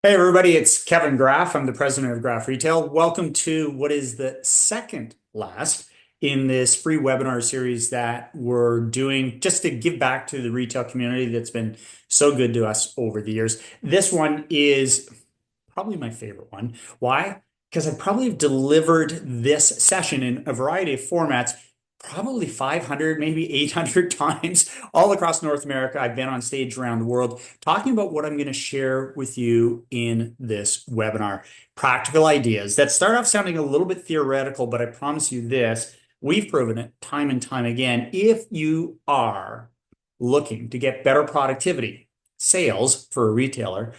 Hey everybody, it's Kevin Graff. I'm the president of Graff Retail. Welcome to what is the second last in this free webinar series that we're doing just to give back to the retail community that's been so good to us over the years. This one is probably my favorite one. Why? Because I probably have delivered this session in a variety of formats, probably 500, maybe 800 times all across North America. I've been on stage around the world talking about what I'm going to share with you in this webinar. Practical ideas that start off sounding a little bit theoretical, but I promise you this, we've proven it time and time again. If you are looking to get better productivity, sales for a retailer,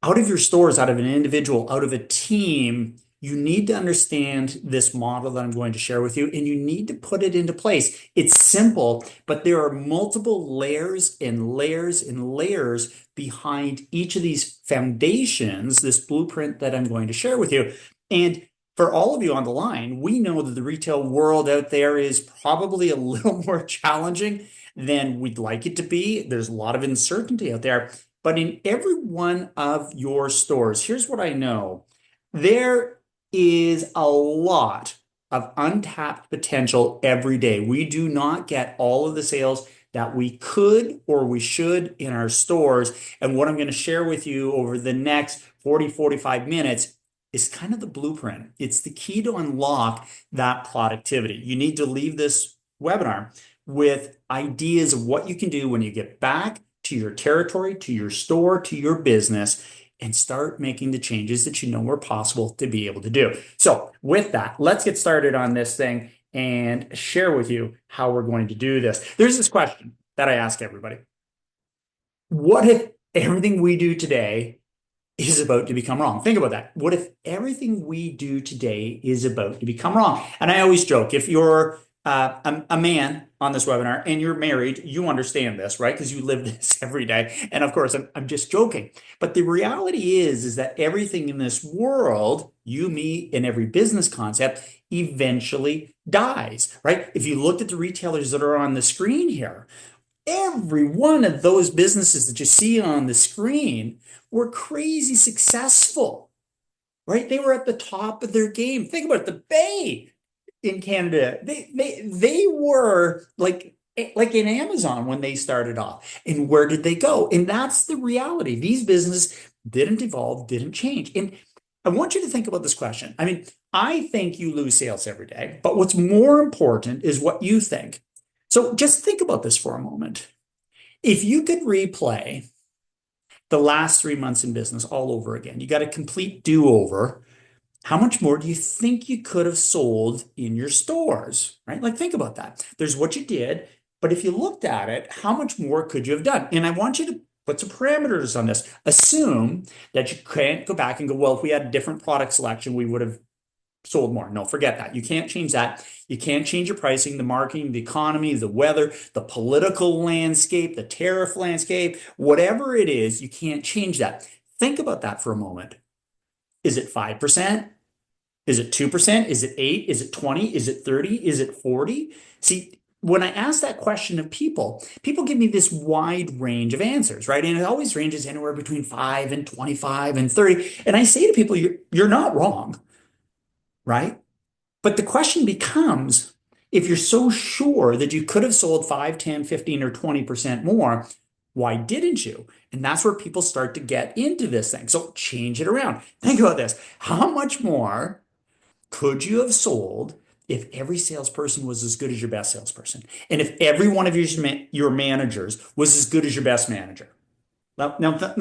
out of your stores, out of an individual, out of a team, you need to understand this model that I'm going to share with you, and you need to put it into place. It's simple, but there are multiple layers and layers and layers behind each of these foundations, this blueprint that I'm going to share with you. And for all of you on the line, we know that the retail world out there is probably a little more challenging than we'd like it to be. There's a lot of uncertainty out there. But in every one of your stores, here's what I know. There is a lot of untapped potential every day. We do not get all of the sales that we could or we should in our stores. And what I'm going to share with you over the next 40, 45 minutes is kind of the blueprint. It's the key to unlock that productivity. You need to leave this webinar with ideas of what you can do when you get back to your territory, to your store, to your business, and start making the changes that you know are possible to be able to do. So, with that, let's get started on this thing and share with you how we're going to do this. There's this question that I ask everybody. What if everything we do today is about to become wrong? Think about that. What if everything we do today is about to become wrong? And I always joke, if you're a man on this webinar and you're married, you understand this, right? Because you live this every day. And of course, I'm just joking. But the reality is that everything in this world, you, me, and every business concept eventually dies, right? If you looked at the retailers that are on the screen here, every one of those businesses that you see on the screen were crazy successful, right? They were at the top of their game. Think about it, the Bay in Canada. They were like in Amazon when they started off. And where did they go? And that's the reality. These businesses didn't evolve, didn't change. And I want you to think about this question. I mean, I think you lose sales every day, but what's more important is what you think. So just think about this for a moment. If you could replay the last 3 months in business all over again, you got a complete do-over. How much more do you think you could have sold in your stores, right? Like, think about that. There's what you did, but if you looked at it, how much more could you have done? And I want you to put some parameters on this. Assume that you can't go back and go, well, if we had a different product selection, we would have sold more. No, forget that. You can't change that. You can't change your pricing, the marketing, the economy, the weather, the political landscape, the tariff landscape, whatever it is, you can't change that. Think about that for a moment. Is it 5%? Is it 2%? Is it 8? Is it 20? Is it 30? Is it 40? See, when I ask that question of people, people give me this wide range of answers, right? And it always ranges anywhere between 5 and 25 and 30. And I say to people, you're not wrong, right? But the question becomes, if you're so sure that you could have sold 5, 10, 15, or 20% more, why didn't you? And that's where people start to get into this thing. So change it around. Think about this. How much more could you have sold if every salesperson was as good as your best salesperson? And if every one of your managers was as good as your best manager? Now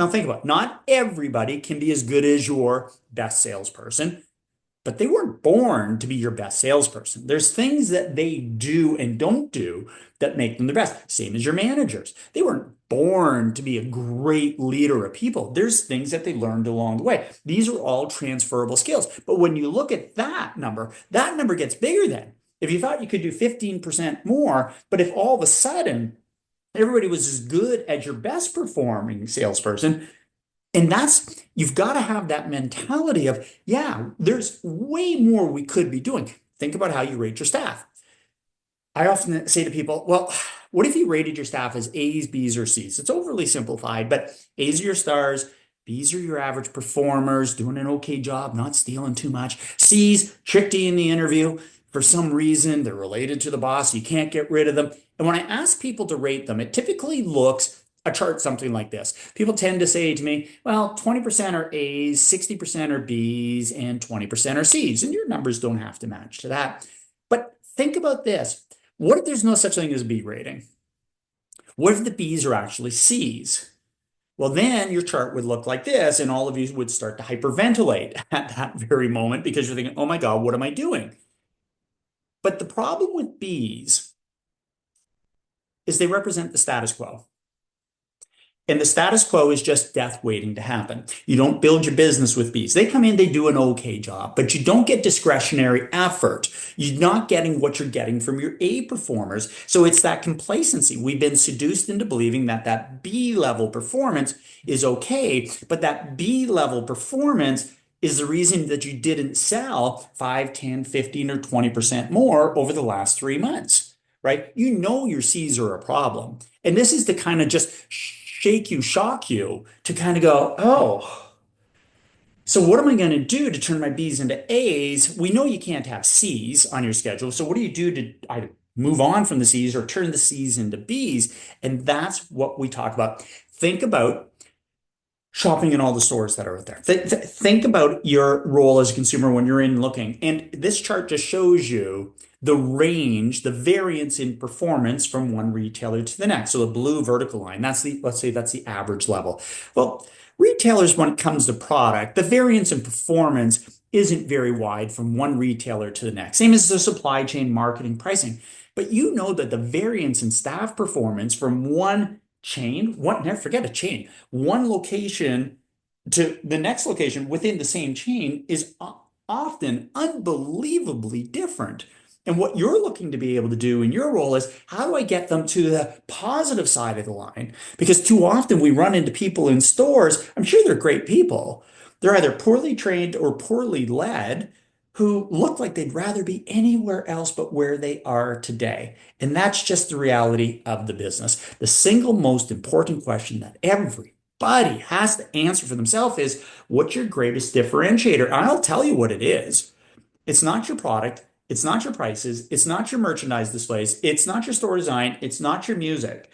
think about it. Not everybody can be as good as your best salesperson, but they weren't born to be your best salesperson. There's things that they do and don't do that make them the best. Same as your managers. They weren't born to be a great leader of people. There's things that they learned along the way. These are all transferable skills. But when you look at that number gets bigger then. If you thought you could do 15% more, but if all of a sudden everybody was as good as your best performing salesperson, and that's, you've got to have that mentality of, yeah, there's way more we could be doing. Think about how you rate your staff. I often say to people, well, what if you rated your staff as A's, B's, or C's? It's overly simplified, but A's are your stars, B's are your average performers, doing an okay job, not stealing too much. C's tricked you in the interview. For some reason, they're related to the boss. You can't get rid of them. And when I ask people to rate them, it typically looks a chart something like this. People tend to say to me, well, 20% are A's, 60% are B's, and 20% are C's. And your numbers don't have to match to that. But think about this. What if there's no such thing as a B rating? What if the B's are actually C's? Well, then your chart would look like this, and all of you would start to hyperventilate at that very moment because you're thinking, oh my God, what am I doing? But the problem with B's is they represent the status quo. And the status quo is just death waiting to happen. You don't build your business with B's. They come in, they do an okay job, but you don't get discretionary effort. You're not getting what you're getting from your A performers. So it's that complacency. We've been seduced into believing that that B level performance is okay, but that B level performance is the reason that you didn't sell 5, 10, 15, or 20% more over the last 3 months, right? You know your C's are a problem. And this is the kind of just shake you, shock you to kind of go, oh, so what am I going to do to turn my B's into A's? We know you can't have C's on your schedule. So what do you do to either move on from the C's or turn the C's into B's? And that's what we talk about. Think about shopping in all the stores that are out there. Think about your role as a consumer when you're in looking. And this chart just shows you the range, the variance in performance from one retailer to the next. So the blue vertical line, let's say that's the average level. Well, retailers, when it comes to product, the variance in performance isn't very wide from one retailer to the next. Same as the supply chain, marketing, pricing. But you know that the variance in staff performance from one chain, never forget a chain, one location to the next location within the same chain is often unbelievably different. And what you're looking to be able to do in your role is how do I get them to the positive side of the line? Because too often we run into people in stores, I'm sure they're great people. They're either poorly trained or poorly led who look like they'd rather be anywhere else but where they are today. And that's just the reality of the business. The single most important question that everybody has to answer for themselves is what's your greatest differentiator? And I'll tell you what it is. It's not your product. It's not your prices. It's not your merchandise displays. It's not your store design. It's not your music.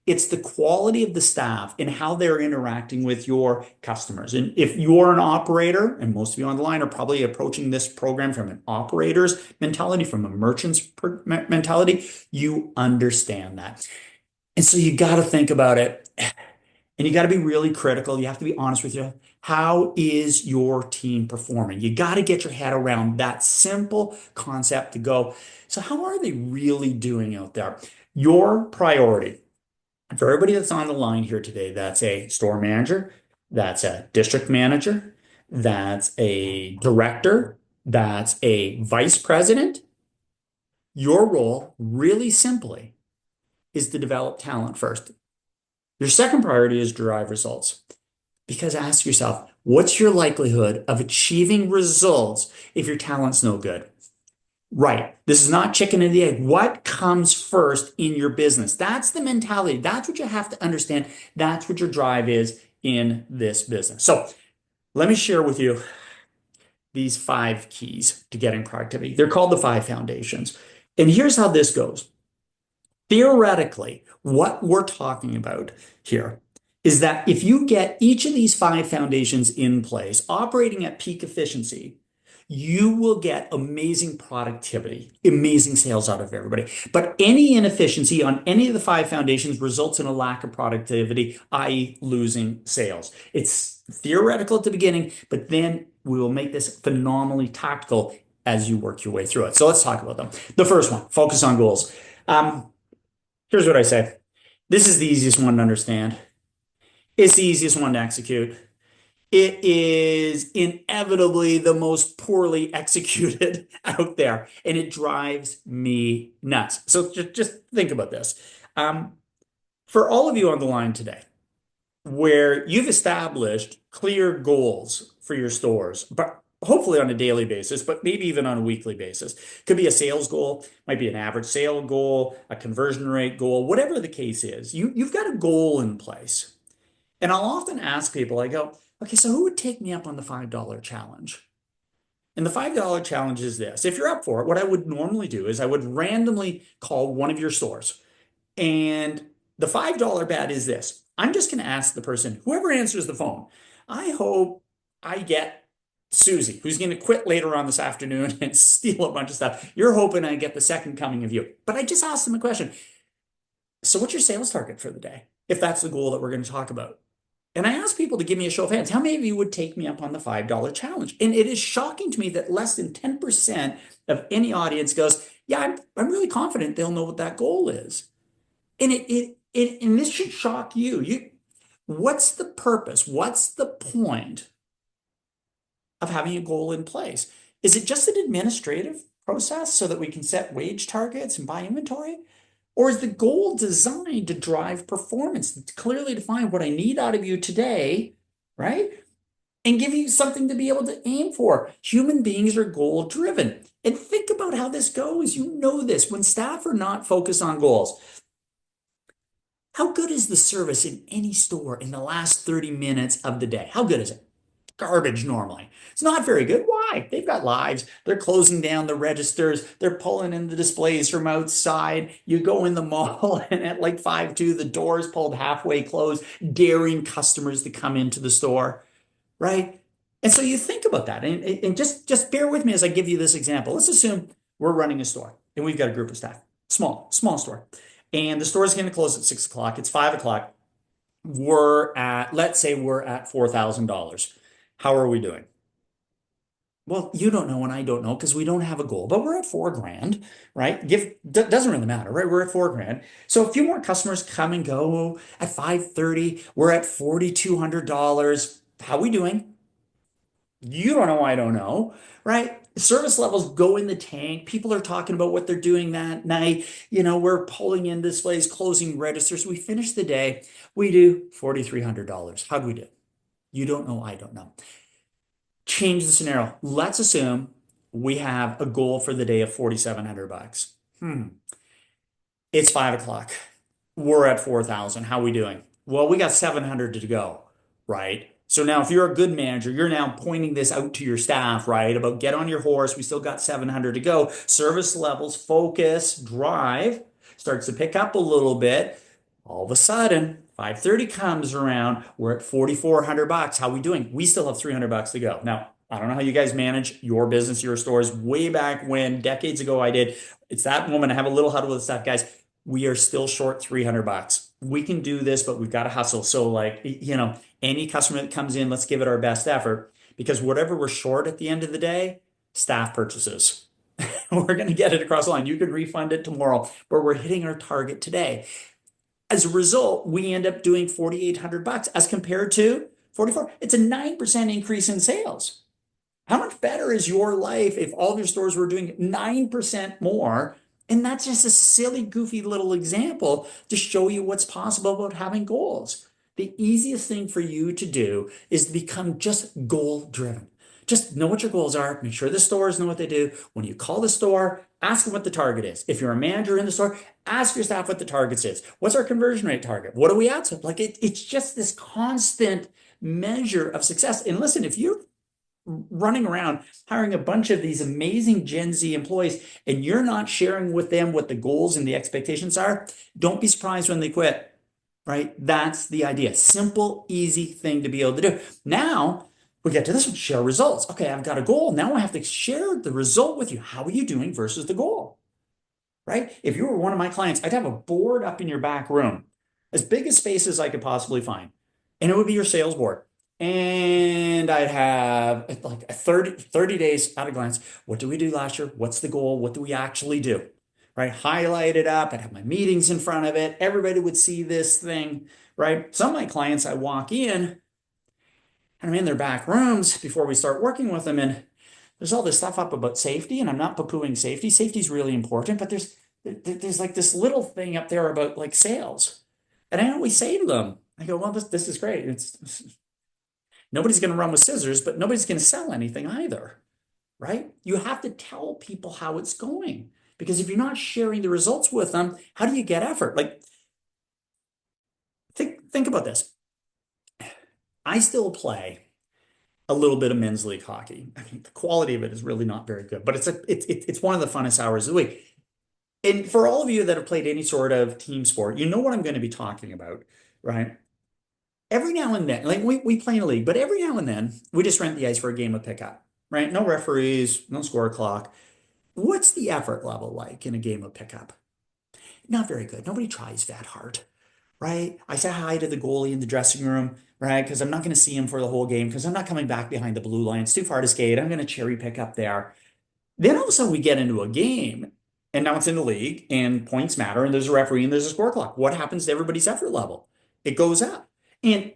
It's the quality of the staff and how they're interacting with your customers. And if you're an operator, and most of you on the line are probably approaching this program from an operator's mentality, from a merchant's mentality, you understand that. And so you got to think about it. And you got to be really critical. You have to be honest with you. How is your team performing? You got to get your head around that simple concept to go, so how are they really doing out there? Your priority for everybody that's on the line here today, that's a store manager, that's a district manager, that's a director, that's a vice president. Your role, really simply, is to develop talent first. Your second priority is drive results. Because ask yourself, what's your likelihood of achieving results if your talent's no good? Right. This is not chicken and the egg. What comes first in your business? That's the mentality. That's what you have to understand. That's what your drive is in this business. So let me share with you these 5 keys to getting productivity. They're called the 5 foundations. And here's how this goes. Theoretically, what we're talking about here is that if you get each of these 5 foundations in place, operating at peak efficiency, you will get amazing productivity, amazing sales out of everybody. But any inefficiency on any of the 5 foundations results in a lack of productivity, i.e., losing sales. It's theoretical at the beginning, but then we will make this phenomenally tactical as you work your way through it. So let's talk about them. The first one, focus on goals. Here's what I say. This is the easiest one to understand. It's the easiest one to execute. It is inevitably the most poorly executed out there, and it drives me nuts. So just think about this. For all of you on the line today, where you've established clear goals for your stores, but hopefully on a daily basis, but maybe even on a weekly basis. Could be a sales goal, might be an average sale goal, a conversion rate goal, whatever the case is. You've got a goal in place. And I'll often ask people, I go, Okay, so who would take me up on the $5 challenge? And the $5 challenge is this. If you're up for it, what I would normally do is I would randomly call one of your stores. And the $5 bet is this. I'm just going to ask the person, whoever answers the phone, I hope I get Susie, who's going to quit later on this afternoon and steal a bunch of stuff. You're hoping I get the second coming of you. But I just asked them a question. So what's your sales target for the day? If that's the goal that we're going to talk about. And I asked people to give me a show of hands. How many of you would take me up on the $5 challenge? And it is shocking to me that less than 10% of any audience goes, yeah, I'm really confident they'll know what that goal is. And and this should shock you. What's the purpose? What's the point of having a goal in place? Is it just an administrative process so that we can set wage targets and buy inventory? Or is the goal designed to drive performance, to clearly define what I need out of you today, right? And give you something to be able to aim for. Human beings are goal driven. And think about how this goes. You know this. When staff are not focused on goals, how good is the service in any store in the last 30 minutes of the day? How good is it? Garbage normally. It's not very good. Why? They've got lives. They're closing down the registers. They're pulling in the displays from outside. You go in the mall and at like 5:02, the door is pulled halfway closed, daring customers to come into the store, right? And so you think about that and just bear with me as I give you this example. Let's assume we're running a store and we've got a group of staff, small store. And the store is going to close at 6 o'clock. It's 5 o'clock. Let's say we're at $4,000. How are we doing? Well, you don't know and I don't know because we don't have a goal, but we're at 4 grand, right? Doesn't really matter, right? We're at 4 grand. So a few more customers come and go at 5:30. We're at $4,200. How are we doing? You don't know, I don't know, right? Service levels go in the tank. People are talking about what they're doing that night. We're pulling in displays, closing registers. We finish the day. We do $4,300. How do we do? You don't know, I don't know. Change the scenario. Let's assume we have a goal for the day of 4,700 bucks. It's 5 o'clock. We're at 4,000. How are we doing? Well, we got 700 to go, right? So now if you're a good manager, you're now pointing this out to your staff, right? About get on your horse. We still got 700 to go. Service levels, focus, drive starts to pick up a little bit. All of a sudden, 5:30 comes around. We're at 4,400 bucks. How are we doing? We still have 300 bucks to go. Now, I don't know how you guys manage your business, your stores. Way back when, decades ago, I did. It's that moment. I have a little huddle with staff, guys. We are still short 300 bucks. We can do this, but we've got to hustle. So, like, any customer that comes in, let's give it our best effort because whatever we're short at the end of the day, staff purchases. We're going to get it across the line. You can refund it tomorrow, but we're hitting our target today. As a result, we end up doing 4,800 bucks as compared to 44. It's a 9% increase in sales. How much better is your life if all of your stores were doing 9% more? And that's just a silly, goofy little example to show you what's possible about having goals. The easiest thing for you to do is to become just goal driven. Just know what your goals are. Make sure the stores know what they do. When you call the store, ask them what the target is. If you're a manager in the store, ask your staff what the target is. What's our conversion rate target? What are we at? So like it's just this constant measure of success. And listen, if you're running around hiring a bunch of these amazing Gen Z employees and you're not sharing with them what the goals and the expectations are, don't be surprised when they quit, right? That's the idea. Simple, easy thing to be able to do. Now we get to this one, share results. Okay, I've got a goal. Now I have to share the result with you. How are you doing versus the goal, right? If you were one of my clients, I'd have a board up in your back room, as big a space as I could possibly find. And it would be your sales board. And I'd have like a 30 days at a glance. What did we do last year? What's the goal? What do we actually do? Right? Highlight it up. I'd have my meetings in front of it. Everybody would see this thing, right? Some of my clients, I walk in and I'm in their back rooms before we start working with them. And there's all this stuff up about safety, and I'm not poo-pooing safety. Safety is really important, but there's like this little thing up there about like sales. And I always say to them, I go, well, this is great. Nobody's going to run with scissors, but nobody's going to sell anything either, right? You have to tell people how it's going because if you're not sharing the results with them, how do you get effort? Like, think about this. I still play a little bit of men's league hockey. I mean, the quality of it is really not very good, but it's one of the funnest hours of the week. And for all of you that have played any sort of team sport, you know what I'm going to be talking about, right? Every now and then, like we play in a league, but every now and then we just rent the ice for a game of pickup, right? No referees, no score clock. What's the effort level like in a game of pickup? Not very good. Nobody tries that hard, right? I say hi to the goalie in the dressing room, right? Because I'm not going to see him for the whole game because I'm not coming back behind the blue line. It's too far to skate. I'm going to cherry pick up there. Then all of a sudden we get into a game and now it's in the league and points matter and there's a referee and there's a score clock. What happens to everybody's effort level? It goes up. And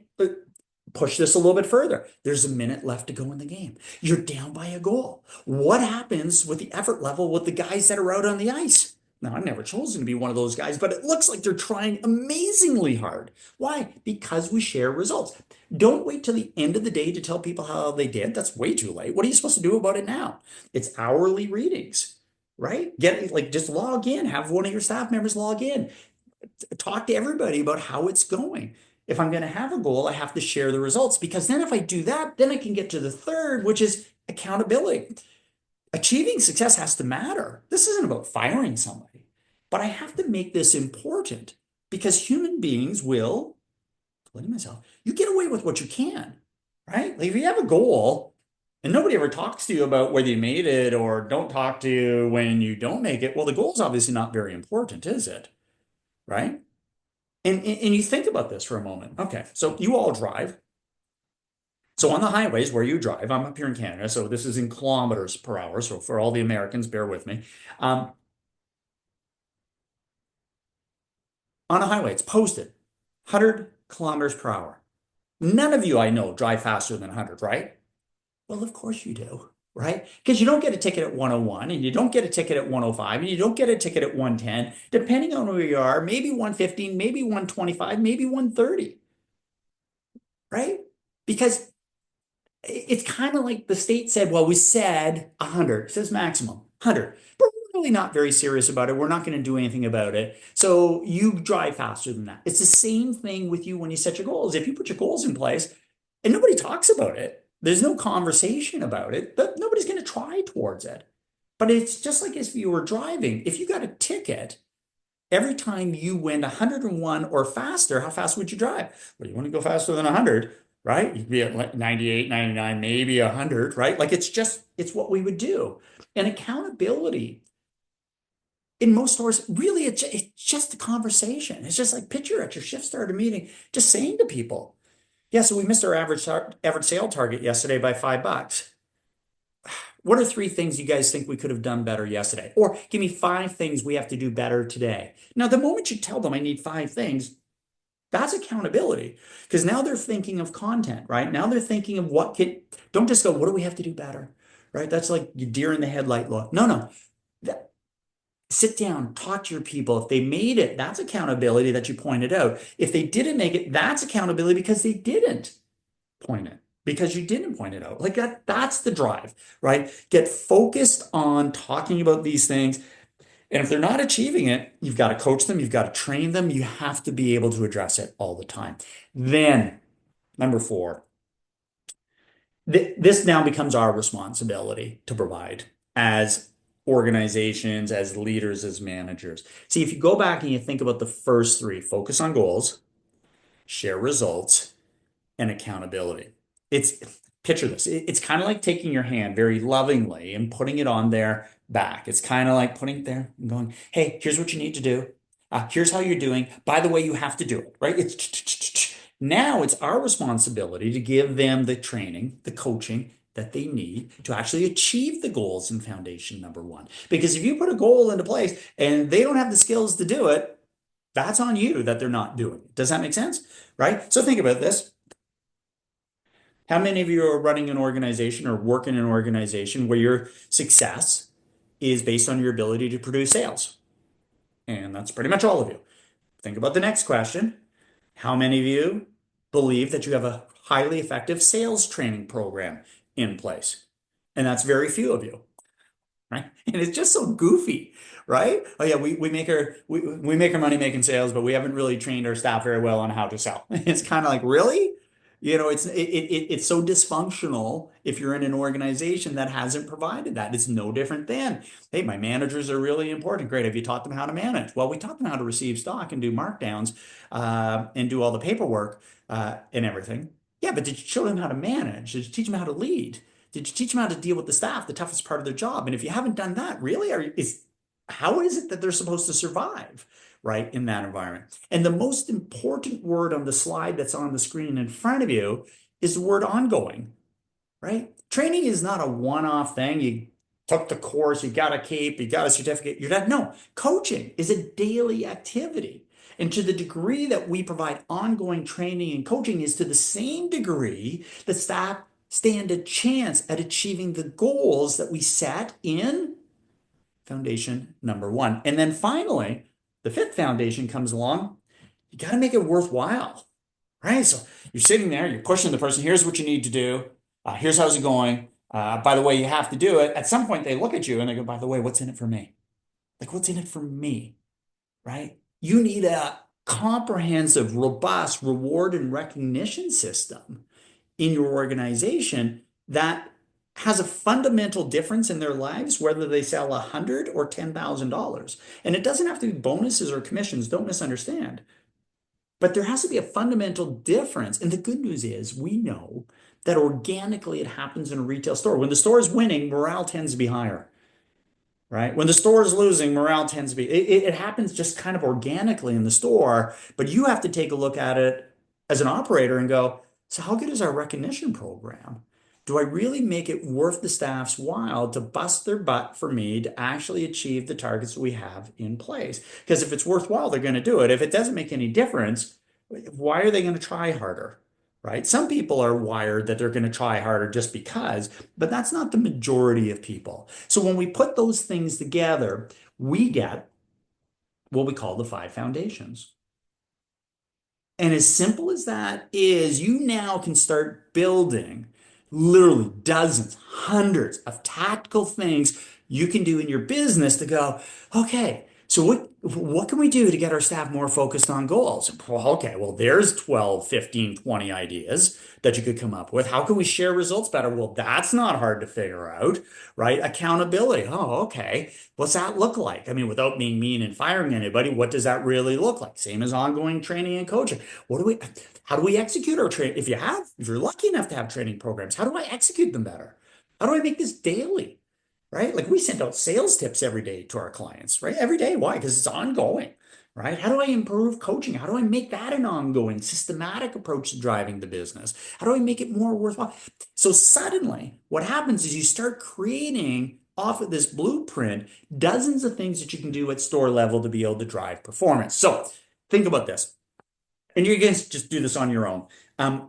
push this a little bit further. There's a minute left to go in the game. You're down by a goal. What happens with the effort level with the guys that are out on the ice? Now, I've never chosen to be one of those guys, but it looks like they're trying amazingly hard. Why? Because we share results. Don't wait till the end of the day to tell people how they did. That's way too late. What are you supposed to do about it now? It's hourly readings, right? Get like just log in, have one of your staff members log in, talk to everybody about how it's going. If I'm going to have a goal, I have to share the results because then if I do that, then I can get to the third, which is accountability. Achieving success has to matter. This isn't about firing somebody, but I have to make this important because human beings will, including myself, you get away with what you can, right? Like if you have a goal and nobody ever talks to you about whether you made it or don't talk to you when you don't make it, well, the goal is obviously not very important, is it? Right? And you think about this for a moment. Okay, so you all drive. So on the highways where you drive, I'm up here in Canada, so this is in kilometers per hour. So for all the Americans, bear with me. Um, on a highway, it's posted 100 kilometers per hour. None of you I know drive faster than 100, right? Well, of course you do, right? Because you don't get a ticket at 101 and you don't get a ticket at 105 and you don't get a ticket at 110, depending on where you are, maybe 115, maybe 125, maybe 130, right? Because it's kind of like the state said, well, we said 100, it says maximum 100, but we're really not very serious about it. We're not going to do anything about it. So you drive faster than that. It's the same thing with you when you set your goals. If you put your goals in place and nobody talks about it, there's no conversation about it, but nobody's going to try towards it. But it's just like if you were driving, if you got a ticket, every time you went 101 or faster, how fast would you drive? Well, you want to go faster than 100, right? You'd be at like 98, 99, maybe 100, right? Like it's what we would do. And accountability in most stores, really, it's just a conversation. It's just like picture at your shift starter meeting, just saying to people, yeah, so we missed our average sale target yesterday by $5. What are three things you guys think we could have done better yesterday? Or give me five things we have to do better today. Now, the moment you tell them I need five things, that's accountability because now they're thinking of content, right? Now they're thinking of don't just go, what do we have to do better? Right? That's like your deer in the headlight look. No, no. Sit down, talk to your people. If they made it, that's accountability that you pointed out. If they didn't make it, that's accountability because they didn't point it because you didn't point it out. Like that's the drive, right? Get focused on talking about these things. And if they're not achieving it, you've got to coach them, you've got to train them, you have to be able to address it all the time. Then, number four, this now becomes our responsibility to provide as organizations, as leaders, as managers. See, if you go back and you think about the first three, focus on goals, share results, and accountability. It's picture this. It's kind of like taking your hand very lovingly and putting it on their back. It's kind of like putting it there and going, hey, here's what you need to do. Here's how you're doing. By the way, you have to do it, right? It's now it's our responsibility to give them the training, the coaching that they need to actually achieve the goals in foundation number one. Because if you put a goal into place and they don't have the skills to do it, that's on you that they're not doing it. Does that make sense? Right? So think about this. How many of you are running an organization or work in an organization where your success is based on your ability to produce sales? And that's pretty much all of you. Think about the next question. How many of you believe that you have a highly effective sales training program in place? And that's very few of you, right? And it's just so goofy, right? Oh yeah, we make our money making sales, but we haven't really trained our staff very well on how to sell. It's kind of like, really? It's so dysfunctional if you're in an organization that hasn't provided that. It's no different than, hey, my managers are really important. Great. Have you taught them how to manage? Well, we taught them how to receive stock and do markdowns and do all the paperwork and everything. Yeah, but did you show them how to manage? Did you teach them how to lead? Did you teach them how to deal with the staff, the toughest part of their job? And if you haven't done that, really, how is it that they're supposed to survive, right, in that environment? And the most important word on the slide that's on the screen in front of you is the word ongoing, right? Training is not a one-off thing. You took the course, you got a cape, you got a certificate, you're done. No, coaching is a daily activity. And to the degree that we provide ongoing training and coaching is to the same degree that staff stand a chance at achieving the goals that we set in foundation number one. And then finally, the fifth foundation comes along. You got to make it worthwhile, right? So you're sitting there, you're pushing the person. Here's what you need to do. Here's how's it going. By the way, you have to do it. At some point, they look at you and they go, by the way, what's in it for me? Like, what's in it for me, right? You need a comprehensive, robust reward and recognition system in your organization that has a fundamental difference in their lives, whether they sell $100 or $10,000. And it doesn't have to be bonuses or commissions, don't misunderstand. But there has to be a fundamental difference. And the good news is we know that organically it happens in a retail store. When the store is winning, morale tends to be higher, right? When the store is losing, morale tends to be, it happens just kind of organically in the store, but you have to take a look at it as an operator and go, so how good is our recognition program? Do I really make it worth the staff's while to bust their butt for me to actually achieve the targets we have in place? Because if it's worthwhile, they're going to do it. If it doesn't make any difference, why are they going to try harder? Right? Some people are wired that they're going to try harder just because, but that's not the majority of people. So when we put those things together, we get what we call the five foundations. And as simple as that is, you now can start building literally dozens, hundreds of tactical things you can do in your business to go, okay, so what can we do to get our staff more focused on goals? Well, okay, well, there's 12, 15, 20 ideas that you could come up with. How can we share results better? Well, that's not hard to figure out, right? Accountability. Oh, okay. What's that look like? I mean, without being mean and firing anybody, what does that really look like? Same as ongoing training and coaching. How do we execute our training? If you're lucky enough to have training programs, how do I execute them better? How do I make this daily? Right? Like we send out sales tips every day to our clients, right? Every day. Why? Because it's ongoing, right? How do I improve coaching? How do I make that an ongoing, systematic approach to driving the business? How do I make it more worthwhile? So suddenly, what happens is you start creating off of this blueprint dozens of things that you can do at store level to be able to drive performance. So think about this. And you can just do this on your own.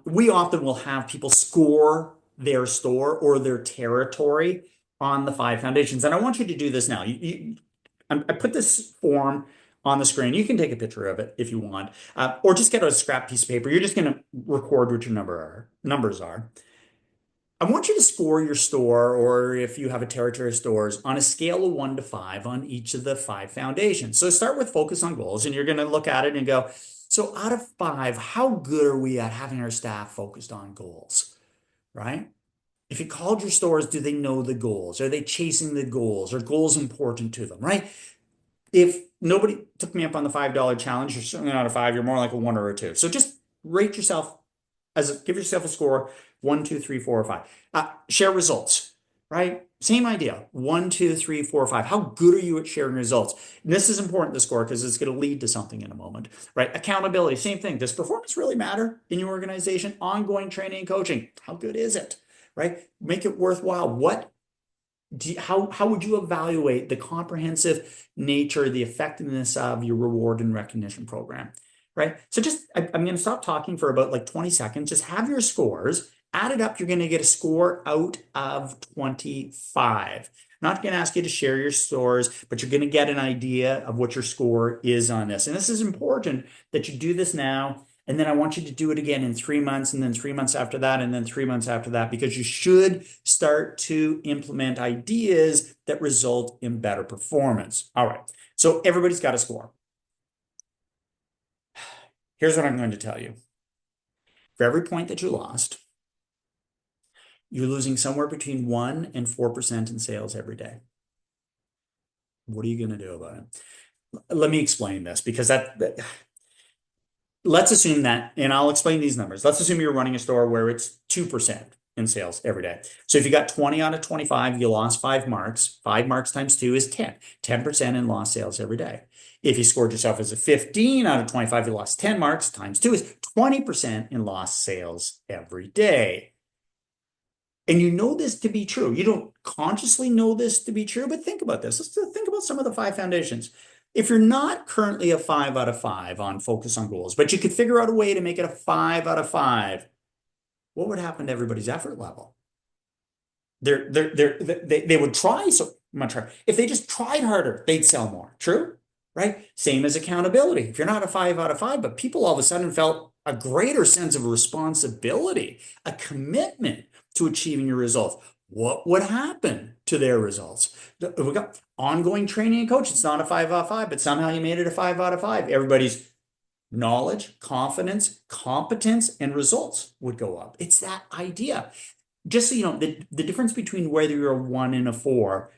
We often will have people score their store or their territory on the five foundations. And I want you to do this now. I put this form on the screen. You can take a picture of it if you want, or just get a scrap piece of paper. You're just going to record what your numbers are. I want you to score your store, or if you have a territory of stores, on a scale of 1 to 5 on each of the five foundations. So start with focus on goals, and you're going to look at it and go, so out of 5, how good are we at having our staff focused on goals, right? If you called your stores, do they know the goals? Are they chasing the goals? Are goals important to them, right? If nobody took me up on the $5 challenge, you're certainly not a 5, you're more like a 1 or a 2. So just rate yourself give yourself a score 1, 2, 3, 4, or 5. Share results, right? Same idea 1, 2, 3, 4, or 5. How good are you at sharing results? And this is important to score because it's going to lead to something in a moment, right? Accountability, same thing. Does performance really matter in your organization? Ongoing training and coaching, how good is it, right? Make it worthwhile. How would you evaluate the comprehensive nature, the effectiveness of your reward and recognition program? Right? So I'm going to stop talking for about like 20 seconds. Just have your scores, add it up. You're going to get a score out of 25. I'm not going to ask you to share your scores, but you're going to get an idea of what your score is on this. And this is important that you do this now. And then I want you to do it again in 3 months, and then 3 months after that, and then 3 months after that, because you should start to implement ideas that result in better performance. All right. So everybody's got a score. Here's what I'm going to tell you. For every point that you lost, you're losing somewhere between 1 and 4% in sales every day. What are you going to do about it? Let me explain this because let's assume that, and I'll explain these numbers. Let's assume you're running a store where it's 2% in sales every day. So if you got 20 out of 25, you lost 5 marks. 5 marks times 2 is 10. 10% in lost sales every day. If you scored yourself as a 15 out of 25, you lost 10 marks times 2 is 20% in lost sales every day. And you know this to be true. You don't consciously know this to be true, but think about this. Let's think about some of the 5 foundations. If you're not currently a 5 out of 5 on focus on goals, but you could figure out a way to make it a 5 out of 5, what would happen to everybody's effort level? They would try so much harder. If they just tried harder, they'd sell more. True? Right? Same as accountability. If you're not a 5 out of 5, but people all of a sudden felt a greater sense of responsibility, a commitment to achieving your results, what would happen to their results? We got ongoing training and coach. It's not a 5 out of 5, but somehow you made it a 5 out of 5. Everybody's knowledge, confidence, competence, and results would go up. It's that idea. Just so you know, the difference between whether you're a 1 and a 4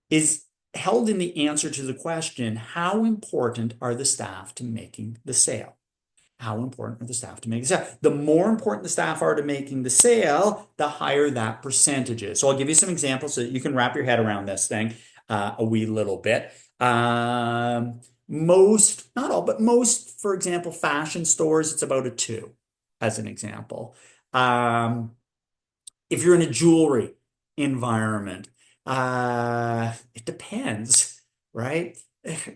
is held in the answer to the question, how important are the staff to making the sale? How important are the staff to make the sale? The more important the staff are to making the sale, the higher that percentage is. So I'll give you some examples so that you can wrap your head around this thing a wee little bit. Most, not all, but most, for example, fashion stores, it's about a 2, as an example. If you're in a jewelry environment, it depends, right?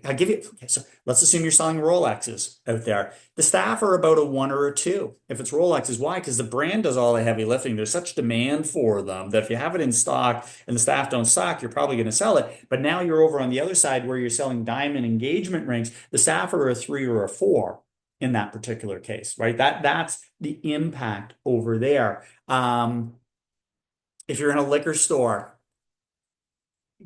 I'll give you, okay, so let's assume you're selling Rolexes out there. The staff are about a 1 or a 2. If it's Rolexes, why? Because the brand does all the heavy lifting. There's such demand for them that if you have it in stock and the staff don't stock, you're probably going to sell it. But now you're over on the other side where you're selling diamond engagement rings. The staff are a 3 or a 4 in that particular case, right? That's the impact over there. If you're in a liquor store,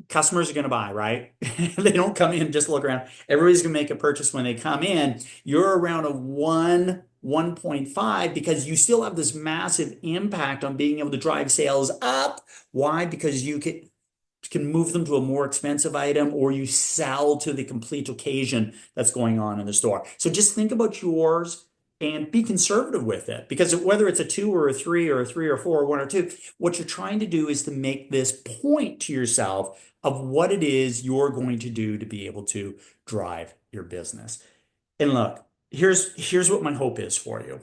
customers are going to buy, right? They don't come in just look around. Everybody's going to make a purchase when they come in. You're around a 1, 1.5 because you still have this massive impact on being able to drive sales up. Why? Because you can move them to a more expensive item or you sell to the complete occasion that's going on in the store. So just think about yours and be conservative with it because whether it's a 2 or a 3 or a 3 or 4 or 1 or 2, what you're trying to do is to make this point to yourself of what it is you're going to do to be able to drive your business. And look, here's what my hope is for you.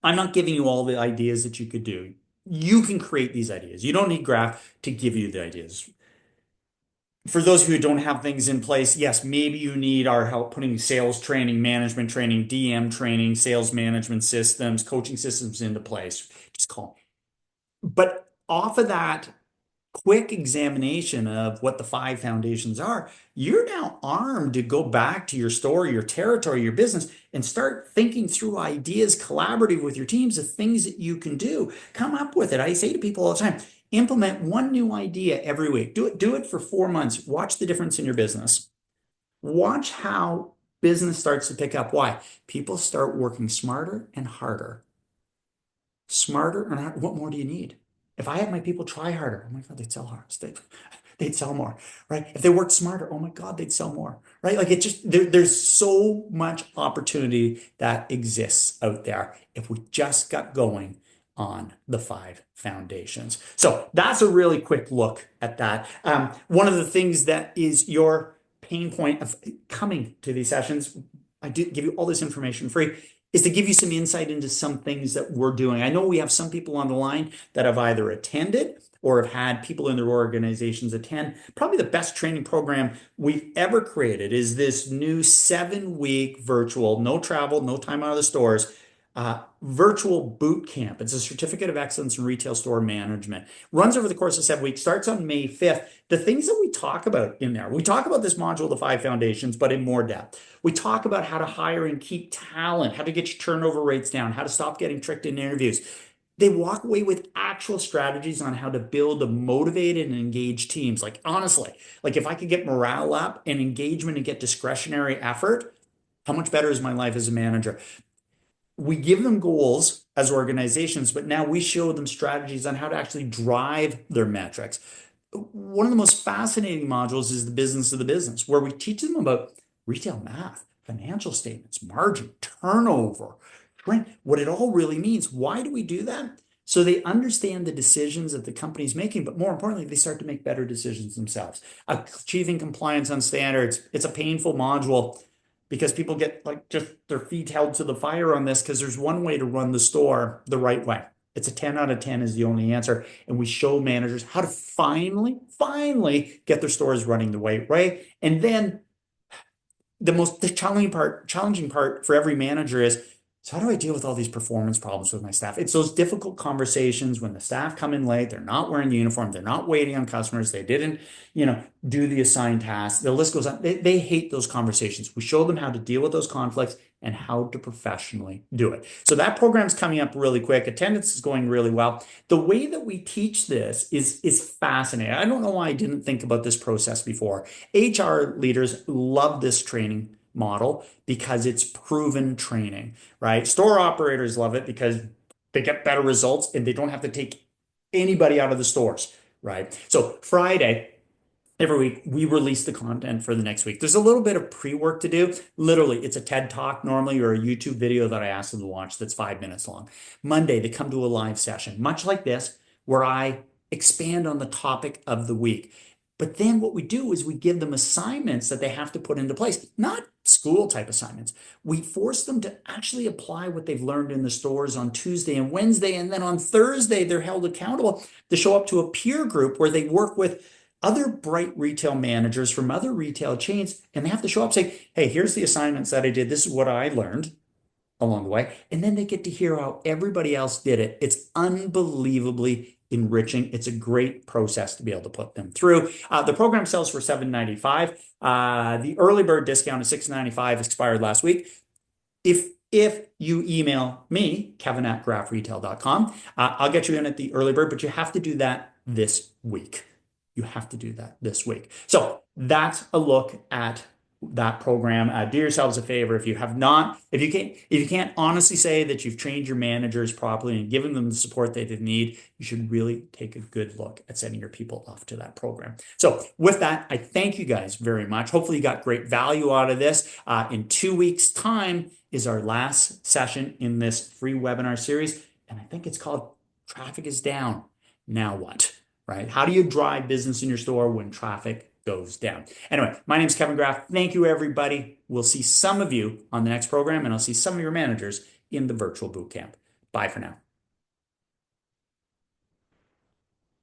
I'm not giving you all the ideas that you could do. You can create these ideas. You don't need Graph to give you the ideas. For those of you who don't have things in place, yes, maybe you need our help putting sales training, management training, DM training, sales management systems, coaching systems into place. Just call me. But off of that quick examination of what the 5 foundations are, you're now armed to go back to your store, your territory, your business, and start thinking through ideas collaborative with your teams of things that you can do. Come up with it. I say to people all the time, implement one new idea every week. Do it for 4 months. Watch the difference in your business. Watch how business starts to pick up. Why? People start working smarter and harder. Smarter and harder. What more do you need? If I had my people try harder, oh my God, they'd sell harder. They'd sell more, right? If they worked smarter, oh my God, they'd sell more, right? Like it just, there's so much opportunity that exists out there if we just got going on the 5 foundations. So that's a really quick look at that. One of the things that is your pain point of coming to these sessions, I do give you all this information free, is to give you some insight into some things that we're doing. I know we have some people on the line that have either attended or have had people in their organizations attend. Probably the best training program we've ever created is this new 7-week virtual, no travel, no time out of the stores, virtual boot camp. It's a certificate of excellence in retail store management. Runs over the course of 7 weeks, starts on May 5th. The things that we talk about in there, we talk about this module, the 5 foundations, but in more depth. We talk about how to hire and keep talent, how to get your turnover rates down, how to stop getting tricked in interviews. They walk away with actual strategies on how to build a motivated and engaged teams. Like honestly, like if I could get morale up and engagement and get discretionary effort, how much better is my life as a manager? we give them goals as organizations, but now we show them strategies on how to actually drive their metrics. One of the most fascinating modules is the business of the business, where we teach them about retail math, financial statements, margin, turnover, trend, what it all really means. Why do we do that? So they understand the decisions that the company's making, but more importantly, they start to make better decisions themselves. Achieving compliance on standards, it's a painful module because people get like just their feet held to the fire on this because there's one way to run the store the right way. It's a 10 out of 10 is the only answer. And we show managers how to finally get their stores running the right way. And then the challenging part for every manager is, so how do I deal with all these performance problems with my staff? It's those difficult conversations when the staff come in late, they're not wearing the uniform, they're not waiting on customers, they didn't, do the assigned tasks. The list goes on. They hate those conversations. We show them how to deal with those conflicts and how to professionally do it. So that program's coming up really quick. Attendance is going really well. The way that we teach this is fascinating. I don't know why I didn't think about this process before. HR leaders love this training model because it's proven training, right? Store operators love it because they get better results and they don't have to take anybody out of the stores, right? So Friday, every week, we release the content for the next week. There's a little bit of pre-work to do. Literally, it's a TED Talk normally or a YouTube video that I ask them to watch that's 5 minutes long. Monday, they come to a live session, much like this, where I expand on the topic of the week. But then what we do is we give them assignments that they have to put into place, not school type assignments. We force them to actually apply what they've learned in the stores on Tuesday and Wednesday. And then on Thursday, they're held accountable to show up to a peer group where they work with other bright retail managers from other retail chains. And they have to show up and say, hey, here's the assignments that I did. This is what I learned along the way. And then they get to hear how everybody else did it. It's unbelievably enriching. It's a great process to be able to put them through. The program sells for $7.95. The early bird discount is $6.95, expired last week. If you email me, kevin@graffretail.com, I'll get you in at the early bird, but you have to do that this week. You have to do that this week. So that's a look at that program. Do yourselves a favor if you have not, if you can't honestly say that you've trained your managers properly and given them the support they need, you should really take a good look at sending your people off to that program. So with that, I thank you guys very much. Hopefully you got great value out of this. In 2 weeks' time is our last session in this free webinar series, and I think it's called Traffic is Down. Now what? Right? How do you drive business in your store when traffic goes down? Anyway, my name is Kevin Graff. Thank you, everybody. We'll see some of you on the next program, and I'll see some of your managers in the virtual bootcamp. Bye for now.